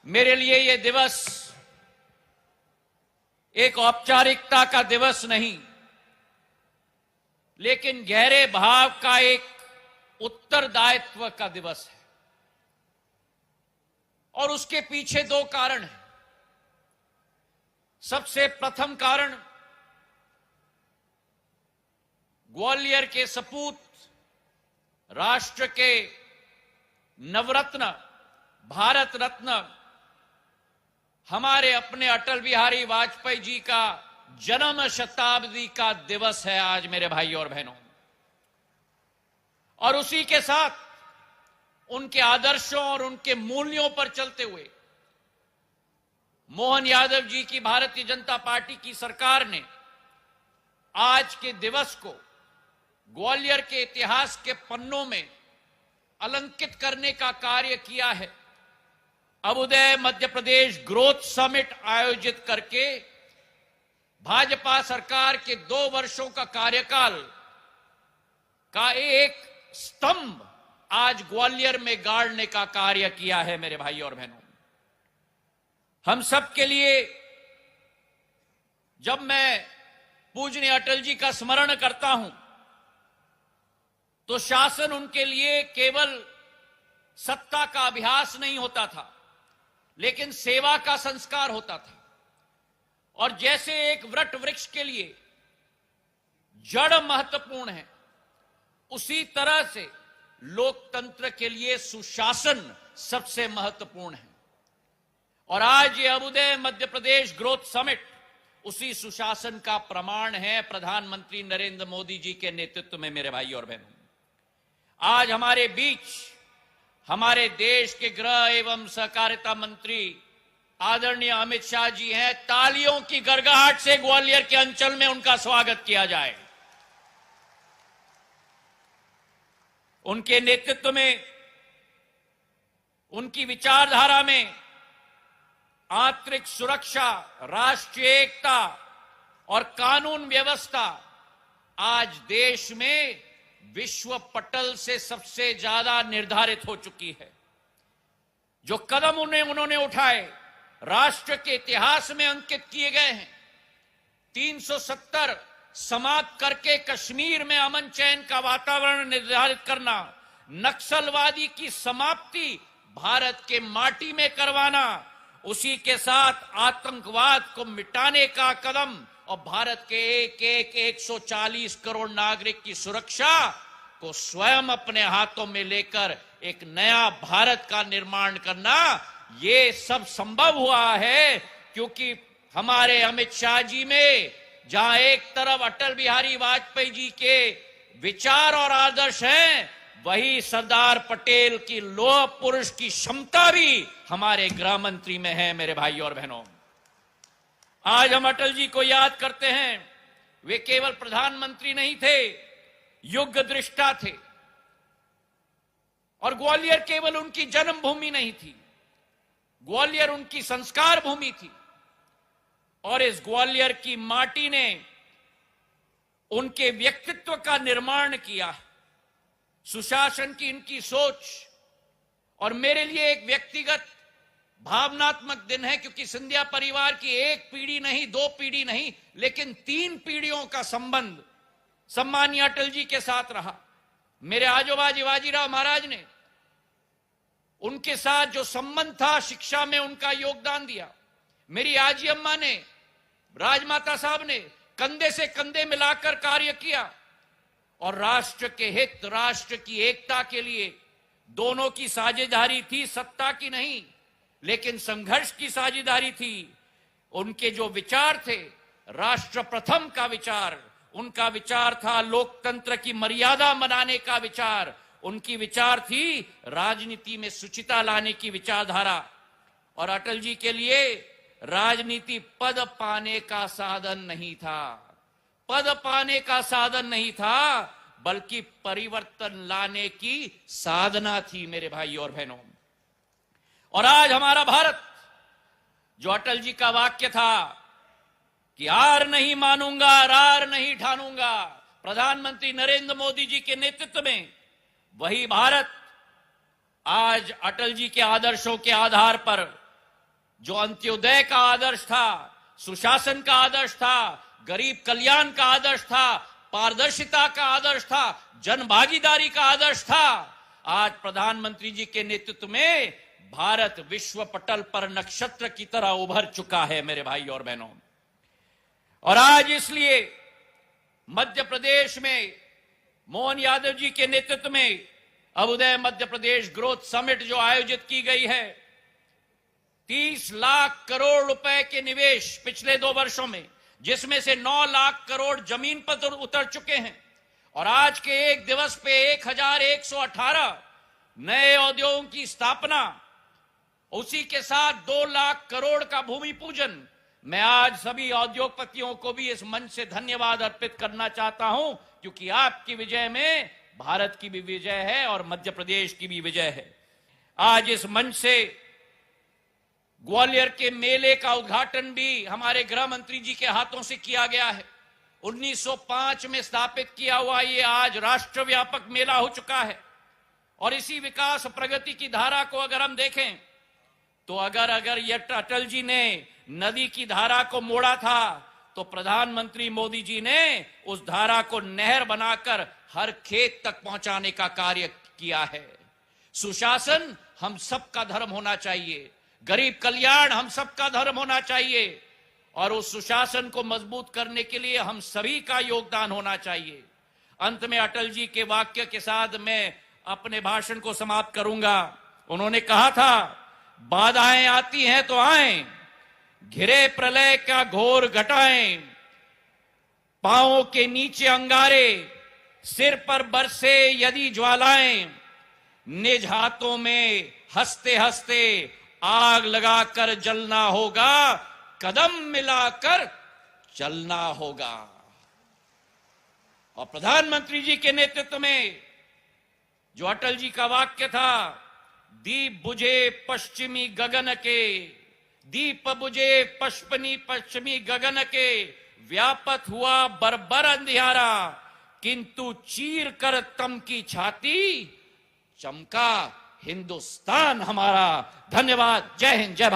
मेरे लिए ये दिवस एक औपचारिकता का दिवस नहीं, लेकिन गहरे भाव का एक उत्तरदायित्व का दिवस है। और उसके पीछे दो कारण हैं। सबसे प्रथम कारण, ग्वालियर के सपूत, राष्ट्र के नवरत्न, भारत रत्न, हमारे अपने अटल बिहारी वाजपेयी जी का जन्म शताब्दी का दिवस है आज मेरे भाई और बहनों। और उसी के साथ उनके आदर्शों और उनके मूल्यों पर चलते हुए मोहन यादव जी की भारतीय जनता पार्टी की सरकार ने आज के दिवस को ग्वालियर के इतिहास के पन्नों में अलंकित करने का कार्य किया है। अभ्युदय मध्य प्रदेश ग्रोथ समिट आयोजित करके भाजपा सरकार के 2 वर्षों का कार्यकाल का एक स्तंभ आज ग्वालियर में गाड़ने का कार्य किया है मेरे भाई और बहनों। हम सब के लिए जब मैं पूजनीय अटल जी का स्मरण करता हूं तो शासन उनके लिए केवल सत्ता का अभ्यास नहीं होता था, लेकिन सेवा का संस्कार होता था। और जैसे एक वट वृक्ष के लिए जड़ महत्वपूर्ण है, उसी तरह से लोकतंत्र के लिए सुशासन सबसे महत्वपूर्ण है। और आज ये अभ्युदय मध्य प्रदेश ग्रोथ समिट उसी सुशासन का प्रमाण है, प्रधानमंत्री नरेंद्र मोदी जी के नेतृत्व में मेरे भाई और बहनों। आज हमारे बीच हमारे देश के गृह एवं सहकारिता मंत्री आदरणीय अमित शाह जी हैं। तालियों की गड़गड़ाहट से ग्वालियर के अंचल में उनका स्वागत किया जाए। उनके नेतृत्व में, उनकी विचारधारा में आंतरिक सुरक्षा, राष्ट्रीय एकता और कानून व्यवस्था आज देश में विश्व पटल से सबसे ज्यादा निर्धारित हो चुकी है। जो कदम उन्होंने उठाए राष्ट्र के इतिहास में अंकित किए गए हैं। 370 समाप्त करके कश्मीर में अमन चैन का वातावरण निर्धारित करना, नक्सलवादी की समाप्ति भारत के माटी में करवाना, उसी के साथ आतंकवाद को मिटाने का कदम और भारत के एक 140 करोड़ नागरिक की सुरक्षा को स्वयं अपने हाथों में लेकर एक नया भारत का निर्माण करना, ये सब संभव हुआ है क्योंकि हमारे अमित शाह जी में जहां एक तरफ अटल बिहारी वाजपेयी जी के विचार और आदर्श हैं, वही सरदार पटेल की लौह पुरुष की क्षमता भी हमारे गृह मंत्री में है मेरे भाई और बहनों। आज हम अटल जी को याद करते हैं। वे केवल प्रधानमंत्री नहीं थे, युग दृष्टा थे। और ग्वालियर केवल उनकी जन्मभूमि नहीं थी, ग्वालियर उनकी संस्कार भूमि थी। और इस ग्वालियर की माटी ने उनके व्यक्तित्व का निर्माण किया। सुशासन की इनकी सोच, और मेरे लिए एक व्यक्तिगत भावनात्मक दिन है क्योंकि सिंधिया परिवार की एक पीढ़ी नहीं, 2 पीढ़ी नहीं, लेकिन 3 पीढ़ियों का संबंध सम्मानीय अटल जी के साथ रहा। मेरे आजोबा शिवाजीराव महाराज ने उनके साथ जो संबंध था, शिक्षा में उनका योगदान दिया। मेरी आजी अम्मा ने, राजमाता साहब ने कंधे से कंधे मिलाकर कार्य किया। और राष्ट्र के हित, राष्ट्र की एकता के लिए दोनों की साझेदारी थी, सत्ता की नहीं लेकिन संघर्ष की साझेदारी थी। उनके जो विचार थे, राष्ट्र प्रथम का विचार, उनका विचार था लोकतंत्र की मर्यादा बनाने का विचार, उनकी विचार थी राजनीति में शुचिता लाने की विचारधारा। और अटल जी के लिए राजनीति पद पाने का साधन नहीं था, पद पाने का साधन नहीं था, बल्कि परिवर्तन लाने की साधना थी मेरे भाई और बहनों। और आज हमारा भारत, जो अटल जी का वाक्य था कि हार नहीं मानूंगा, रार नहीं ठानूंगा, प्रधानमंत्री नरेंद्र मोदी जी के नेतृत्व में वही भारत आज अटल जी के आदर्शों के आधार पर जो अंत्योदय का आदर्श था, सुशासन का आदर्श था, गरीब कल्याण का आदर्श था, पारदर्शिता का आदर्श था, जन भागीदारी का आदर्श था, आज प्रधानमंत्री जी के नेतृत्व में भारत विश्व पटल पर नक्षत्र की तरह उभर चुका है मेरे भाई और बहनों। और आज इसलिए मध्य प्रदेश में मोहन यादव जी के नेतृत्व में अभ्युदय मध्य प्रदेश ग्रोथ समिट जो आयोजित की गई है, 30 लाख करोड़ रुपए के निवेश पिछले 2 वर्षों में, जिसमें से 9 लाख करोड़ जमीन पर उतर चुके हैं। और आज के एक दिवस पे 1118 नए उद्योगों की स्थापना, उसी के साथ 2 लाख करोड़ का भूमि पूजन। मैं आज सभी उद्योगपतियों को भी इस मंच से धन्यवाद अर्पित करना चाहता हूं, क्योंकि आपकी विजय में भारत की भी विजय है और मध्य प्रदेश की भी विजय है। आज इस मंच से ग्वालियर के मेले का उद्घाटन भी हमारे गृह मंत्री जी के हाथों से किया गया है। 1905 में स्थापित किया हुआ ये आज राष्ट्रव्यापक मेला हो चुका है। और इसी विकास प्रगति की धारा को अगर हम देखें तो अगर ये अटल जी ने नदी की धारा को मोड़ा था, तो प्रधानमंत्री मोदी जी ने उस धारा को नहर बनाकर हर खेत तक पहुंचाने का कार्य किया है। सुशासन हम सबका धर्म होना चाहिए, गरीब कल्याण हम सबका धर्म होना चाहिए, और उस सुशासन को मजबूत करने के लिए हम सभी का योगदान होना चाहिए। अंत में अटल जी के वाक्य के साथ मैं अपने भाषण को समाप्त करूंगा। उन्होंने कहा था, बाधाएं आती हैं तो आएं, घिरे प्रलय का घोर घटाएं, पांवों के नीचे अंगारे, सिर पर बरसे यदि ज्वालाएं, निज हाथों में हंसते हंसते आग लगाकर जलना होगा, कदम मिलाकर चलना होगा। और प्रधानमंत्री जी के नेतृत्व में जो अटल जी का वाक्य था, दीप बुझे पश्चिमी गगन के, दीप बुझे पश्चिमी गगन के, व्यापत हुआ बर्बर अंधियारा, किंतु चीर कर तम की छाती, चमका हिंदुस्तान हमारा। धन्यवाद। जय हिंद, जय भारत।